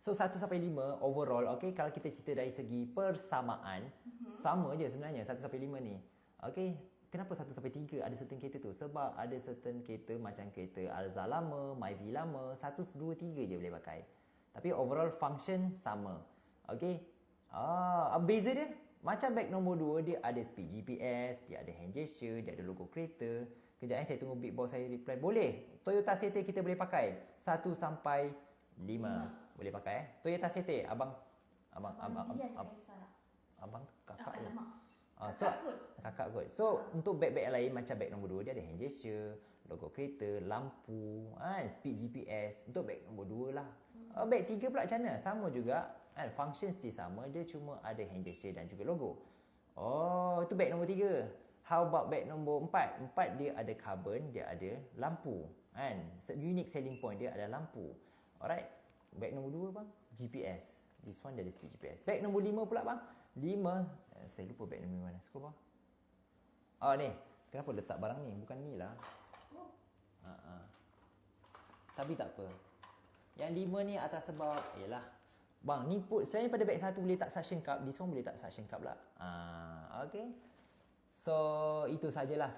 So 1 sampai 5 overall, okay, kalau kita cerita dari segi persamaan, sama je sebenarnya 1 sampai 5 ni. Okay, kenapa 1 sampai 3 ada certain kereta tu? Sebab ada certain kereta macam kereta Alza lama, Myvi lama, 1, 2, 3 je boleh pakai. Tapi overall function sama. Okay, beza dia, macam beg nombor 2, dia ada speed GPS, dia ada hand gesture, dia ada logo kereta. Kejap saya tunggu big boss saya reply. Boleh, Toyota City kita boleh pakai 1 sampai 5. Boleh pakai Toyota City. Abang kakak ke? Kakak kot. So untuk beg-beg lain macam beg nombor 2 dia ada hand gesture, logo kereta, lampu, speed GPS. Untuk beg nombor 2 lah. Beg 3 pula macam mana? Sama juga. Function still sama, dia cuma ada hand gesture dan juga logo. Oh, itu beg nombor 3. How about beg nombor 4? 4 dia ada carbon, dia ada lampu. Unique selling point dia ada lampu. Alright. Beg nombor 2 bang, GPS. This one dia ada speed GPS. Beg nombor 5 pula bang. 5, saya lupa beg nombor mana. Scroll bang. Ni. Kenapa letak barang ni? Bukan ni lah. Tapi tak apa. Yang 5 ni atas sebab, yalah. Bang, ni put selain pada beg 1 boleh tak suction cup, this one boleh tak suction cup lah. Okay. So, itu sajalah.